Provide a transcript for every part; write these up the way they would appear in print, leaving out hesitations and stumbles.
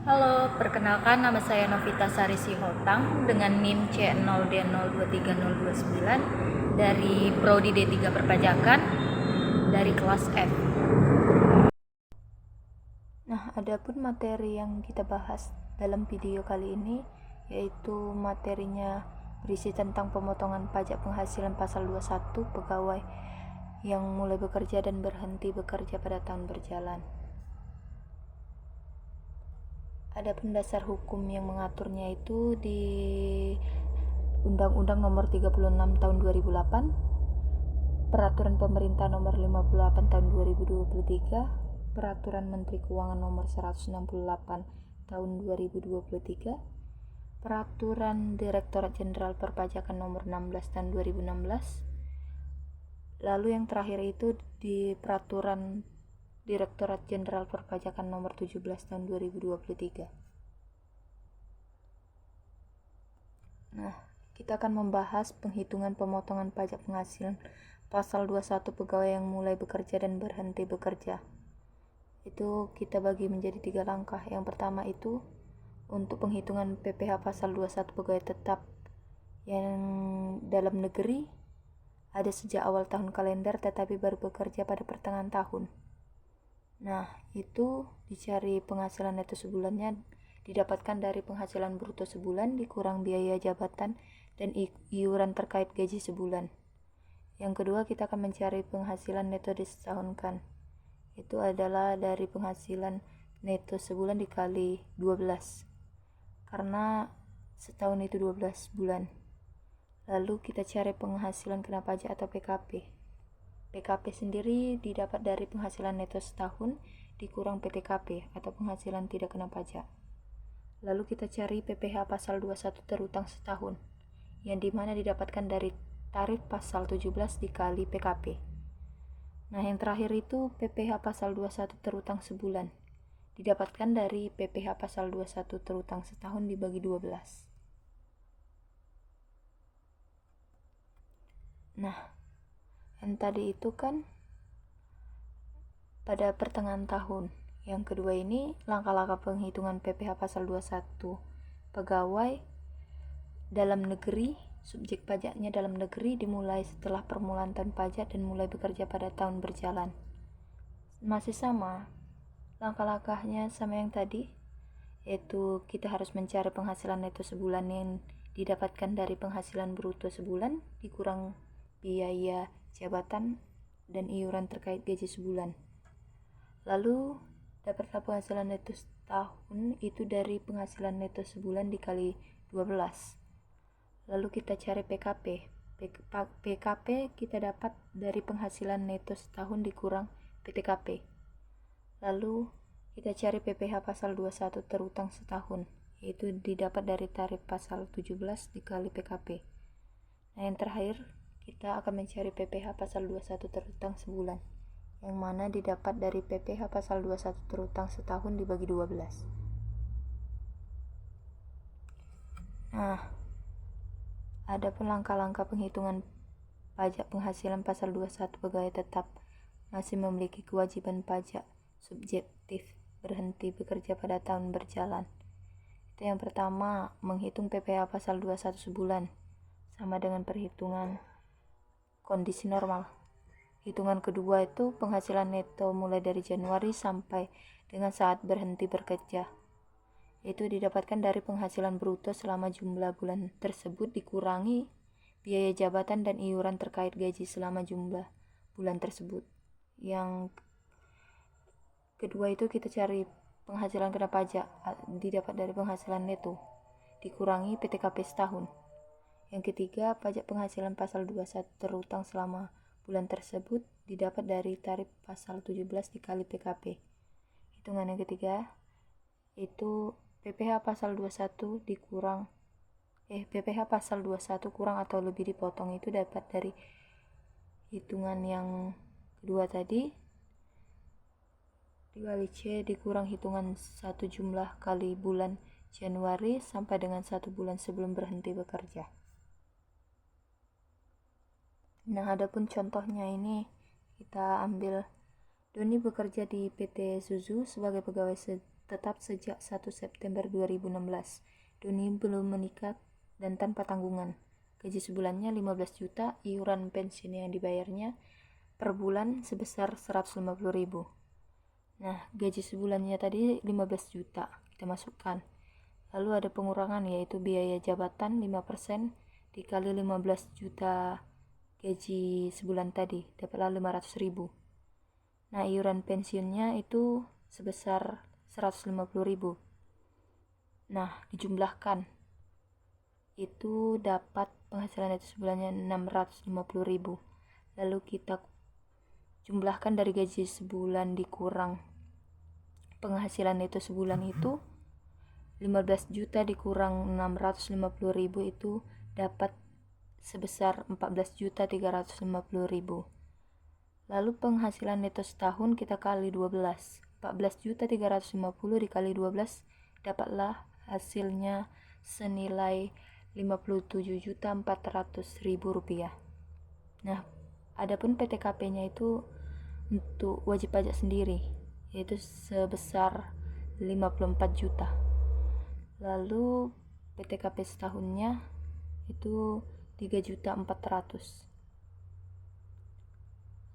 Halo, perkenalkan nama saya Novita Sari Sihotang dengan NIM C0D023029 dari Prodi D3 Perpajakan dari kelas F. Nah, adapun materi yang kita bahas dalam video kali ini yaitu materinya berisi tentang pemotongan pajak penghasilan pasal 21 pegawai yang mulai bekerja dan berhenti bekerja pada tahun berjalan. Adapun dasar hukum yang mengaturnya itu di Undang-Undang Nomor 36 Tahun 2008, Peraturan Pemerintah Nomor 58 Tahun 2023, Peraturan Menteri Keuangan Nomor 168 Tahun 2023, Peraturan Direktorat Jenderal Perpajakan Nomor 16 Tahun 2016. Lalu yang terakhir itu di Peraturan Direktorat Jenderal Perpajakan Nomor 17 Tahun 2023. Nah, kita akan membahas penghitungan pemotongan pajak penghasilan pasal 21 pegawai yang mulai bekerja dan berhenti bekerja. Itu kita bagi menjadi 3 langkah. Yang pertama itu untuk penghitungan PPh pasal 21 pegawai tetap yang dalam negeri ada sejak awal tahun kalender tetapi baru bekerja pada pertengahan tahun. Nah, itu dicari penghasilan neto sebulannya didapatkan dari penghasilan bruto sebulan dikurang biaya jabatan dan iuran terkait gaji sebulan. Yang kedua, kita akan mencari penghasilan neto disetahunkan. Itu adalah dari penghasilan neto sebulan dikali 12. Karena setahun itu 12 bulan. Lalu kita cari penghasilan kena pajak atau PKP. PKP sendiri didapat dari penghasilan neto setahun dikurang PTKP atau penghasilan tidak kena pajak. Lalu kita cari PPh pasal 21 terutang setahun, yang dimana didapatkan dari tarif pasal 17 dikali PKP. Nah, yang terakhir itu PPh pasal 21 terutang sebulan, didapatkan dari PPh pasal 21 terutang setahun dibagi 12. Nah, yang tadi itu kan pada pertengahan tahun. Yang kedua ini langkah-langkah penghitungan PPh pasal 21 pegawai dalam negeri, subjek pajaknya dalam negeri dimulai setelah permulaan tahun pajak dan mulai bekerja pada tahun berjalan. Masih sama, langkah-langkahnya sama yang tadi, yaitu kita harus mencari penghasilan neto sebulan yang didapatkan dari penghasilan bruto sebulan dikurang biaya jabatan dan iuran terkait gaji sebulan. Lalu dapatlah penghasilan neto setahun itu dari penghasilan neto sebulan dikali 12. Lalu kita cari PKP. PKP kita dapat dari penghasilan neto setahun dikurang PTKP. Lalu kita cari PPh pasal 21 terutang setahun, yaitu didapat dari tarif pasal 17 dikali PKP. Nah, yang terakhir kita akan mencari PPh pasal 21 terutang sebulan, yang mana didapat dari PPh pasal 21 terutang setahun dibagi 12. Nah, ada pun langkah-langkah penghitungan pajak penghasilan pasal 21 pegawai tetap masih memiliki kewajiban pajak subjektif berhenti bekerja pada tahun berjalan. Itu yang pertama, menghitung PPh pasal 21 sebulan sama dengan perhitungan kondisi normal. Hitungan kedua itu penghasilan neto mulai dari Januari sampai dengan saat berhenti bekerja. Itu didapatkan dari penghasilan bruto selama jumlah bulan tersebut dikurangi biaya jabatan dan iuran terkait gaji selama jumlah bulan tersebut. Yang kedua itu kita cari penghasilan kena pajak didapat dari penghasilan neto dikurangi PTKP setahun. Yang ketiga, pajak penghasilan pasal 21 terutang selama bulan tersebut didapat dari tarif pasal 17 dikali PKP. Hitungan yang ketiga itu PPh pasal 21 dikurang PPh pasal 21 kurang atau lebih dipotong itu dapat dari hitungan yang kedua tadi dikali C dikurang hitungan satu jumlah kali bulan Januari sampai dengan 1 bulan sebelum berhenti bekerja. Nah, adapun contohnya ini kita ambil Doni bekerja di PT Suzu sebagai pegawai tetap sejak 1 September 2016. Doni belum menikah dan tanpa tanggungan. Gaji sebulannya 15 juta, iuran pensiun yang dibayarnya per bulan sebesar 150.000. Nah, gaji sebulannya tadi 15 juta, kita masukkan. Lalu ada pengurangan, yaitu biaya jabatan 5% dikali 15 juta gaji sebulan tadi, dapatlah 500.000. Nah, iuran pensiunnya itu sebesar 150.000. Nah, dijumlahkan, itu dapat penghasilan itu sebulannya 650.000. Lalu kita jumlahkan dari gaji sebulan dikurang penghasilan itu sebulan itu 15 juta dikurang 650.000 itu dapat sebesar 14.350.000. Lalu penghasilan neto setahun kita kali 12. 14.350 dikali 12 dapatlah hasilnya senilai 57.400.000 rupiah. Nah, adapun PTKP-nya itu untuk wajib pajak sendiri, yaitu sebesar 54 juta. Lalu PTKP setahunnya itu 3.400.000.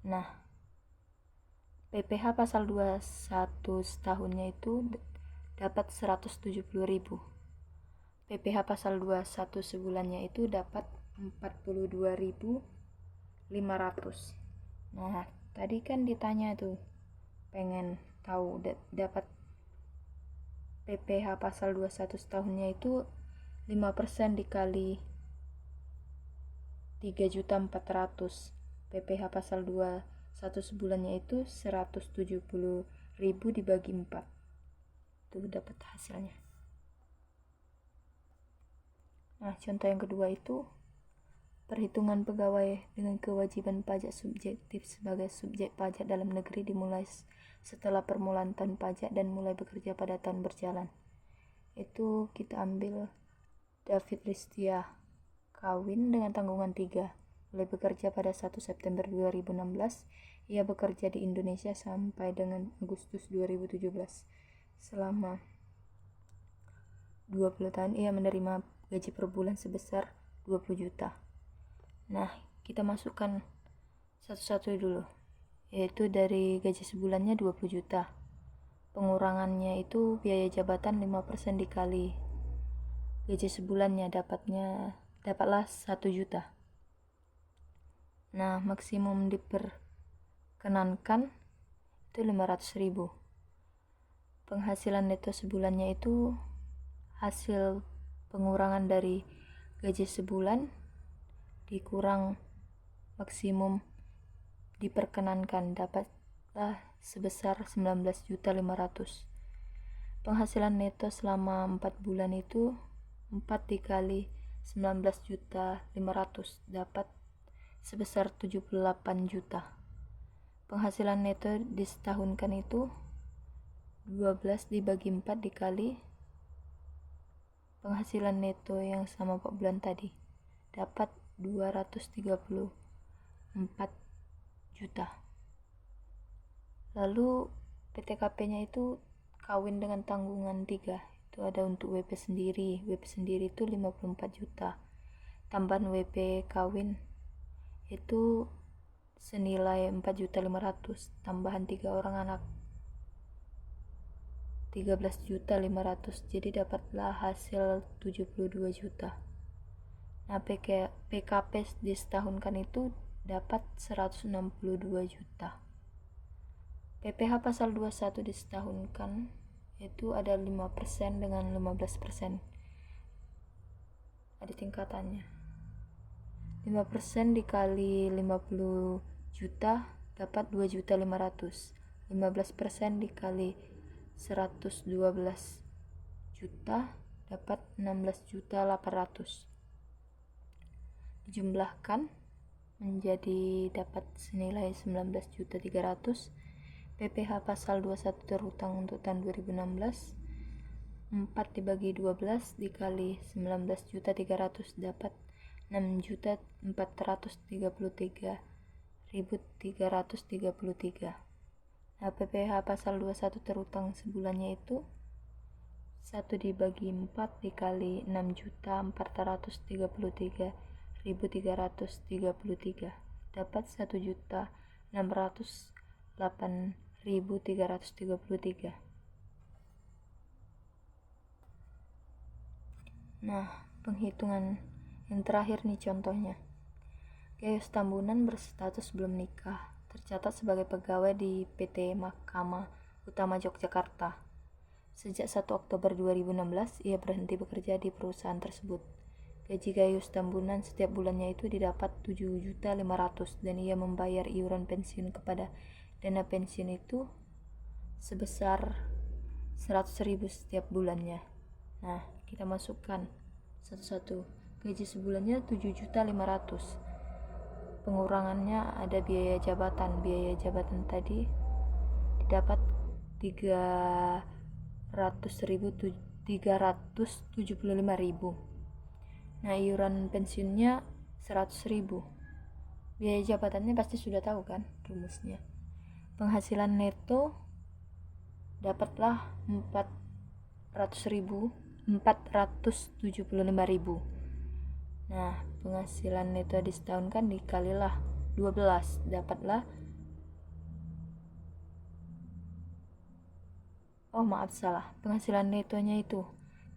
Nah, PPh pasal 21 setahunnya itu dapat 170.000. PPh pasal 21 sebulannya itu dapat 42.500. Nah, tadi kan ditanya tuh, pengen tahu dapat PPh pasal 21 setahunnya itu 5% dikali 3.400.000. PPh pasal 21 sebulannya itu 170.000 dibagi 4. Itu dapat hasilnya. Nah, contoh yang kedua itu perhitungan pegawai dengan kewajiban pajak subjektif sebagai subjek pajak dalam negeri dimulai setelah permulaan tahun pajak dan mulai bekerja pada tahun berjalan. Itu kita ambil David Listia, kawin dengan tanggungan 3, mulai bekerja pada 1 September 2016. Ia bekerja di Indonesia sampai dengan Agustus 2017. Selama 20 tahun ia menerima gaji per bulan sebesar 20 juta. Nah, kita masukkan satu-satu dulu, yaitu dari gaji sebulannya 20 juta. Pengurangannya itu biaya jabatan 5% dikali gaji sebulannya dapatlah 1 juta. Nah, maksimum diperkenankan itu 500.000. Penghasilan neto sebulannya itu hasil pengurangan dari gaji sebulan dikurang maksimum diperkenankan, dapatlah sebesar 19.500. Penghasilan neto selama 4 bulan itu 4 dikali 19.500 dapat sebesar 78 juta. Penghasilan neto disetahunkan itu 12 dibagi 4 dikali penghasilan neto yang sama 4 bulan tadi, dapat 234 juta. Lalu PTKP-nya itu kawin dengan tanggungan 3. Itu ada untuk WP sendiri. WP sendiri itu 54 juta. Tambahan WP kawin itu senilai 4.500.000. Tambahan 3 orang anak 13.500.000. Jadi dapatlah hasil 72 juta. Nah, PKP disetahunkan itu dapat 162 juta. PPh pasal 21 disetahunkan itu ada 5% dengan 15%. Ada tingkatannya. 5% dikali 50 juta dapat 2.500.000. 15% dikali 112 juta dapat 16.800.000. Dijumlahkan menjadi dapat senilai 19.300.000. PPh pasal 21 terhutang untuk tahun 2016 4 dibagi 12 dikali 19.300 dapat 6.433.333. Nah, PPh pasal 21 terhutang sebulannya itu 1 dibagi 4 dikali 6.433.333 dapat 1.608.333. Nah, penghitungan yang terakhir nih contohnya. Gayus Tambunan berstatus belum nikah, tercatat sebagai pegawai di PT Mahkamah Utama Yogyakarta. Sejak 1 Oktober 2016, ia berhenti bekerja di perusahaan tersebut. Gaji Gayus Tambunan setiap bulannya itu didapat 7.500.000 dan ia membayar iuran pensiun kepada dana pensiun itu sebesar 100.000 setiap bulannya. Nah, kita masukkan satu-satu. Gaji sebulannya 7.500.000. Pengurangannya ada biaya jabatan. Biaya jabatan tadi didapat 375.000. Nah, iuran pensiunnya 100.000. Biaya jabatannya pasti sudah tahu kan rumusnya. Penghasilan neto dapatlah 475.000. Nah, penghasilan neto di setahun kan dikalilah 12, dapatlah penghasilan netonya itu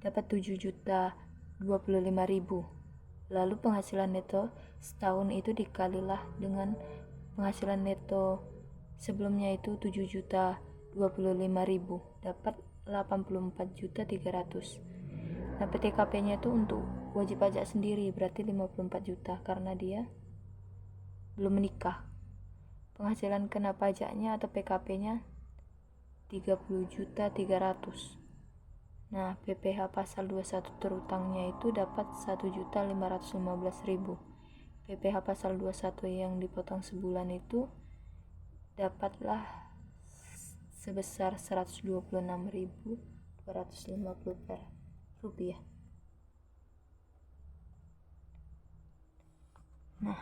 dapat 7.025.000. Lalu penghasilan neto setahun itu dikalilah dengan penghasilan neto sebelumnya itu 7.025.000, dapat 84.300. Nah, PTKP-nya itu untuk wajib pajak sendiri berarti 54 juta karena dia belum menikah. Penghasilan kena pajaknya atau PKP-nya 30.300. Nah, PPh pasal 21 terutangnya itu dapat 1.515.000. PPh pasal 21 yang dipotong sebulan itu dapatlah sebesar 126.250 per rupiah. Nah,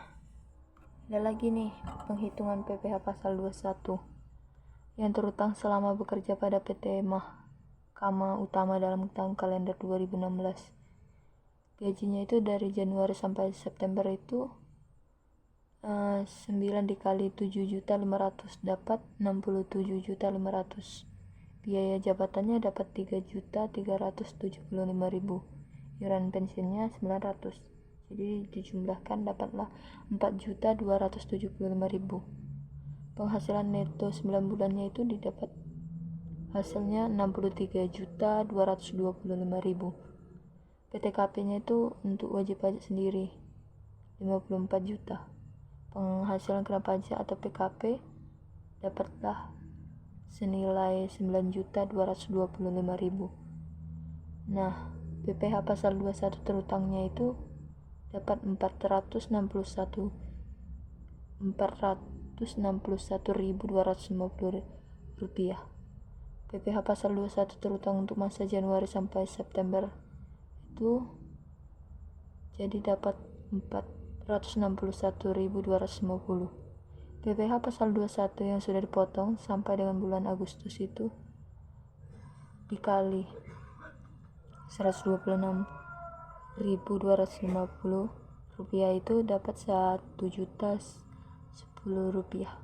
ada lagi nih penghitungan PPh pasal 21 yang terutang selama bekerja pada PT Mahkamah Utama dalam tahun kalender 2016. Gajinya itu dari Januari sampai September itu 9 dikali 7.500.000 dapat 67.500.000. Biaya jabatannya dapat 3.375.000. Iuran pensiunnya 900. Jadi dijumlahkan dapatlah 4.275.000. Penghasilan neto 9 bulannya itu didapat hasilnya 63.225.000. PTKP-nya itu untuk wajib pajak sendiri 54 juta. Penghasilan kena pajak atau PKP dapatlah senilai 9.225.000. Nah, PPh pasal 21 terutangnya itu dapat 461.250 rupiah. PPh pasal 21 terutang untuk masa Januari sampai September itu jadi dapat 461.250. PPh pasal 21 yang sudah dipotong sampai dengan bulan Agustus itu dikali 126.250 rupiah itu dapat 1.010.000 rupiah.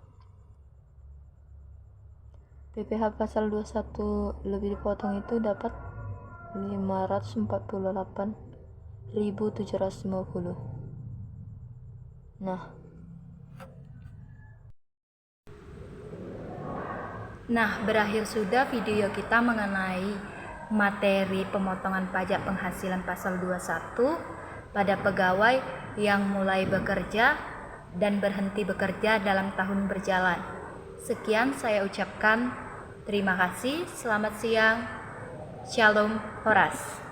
PPh pasal 21 lebih dipotong itu dapat 548.750. Nah, berakhir sudah video kita mengenai materi pemotongan pajak penghasilan pasal 21 pada pegawai yang mulai bekerja dan berhenti bekerja dalam tahun berjalan. Sekian saya ucapkan terima kasih, selamat siang, Shalom Horas.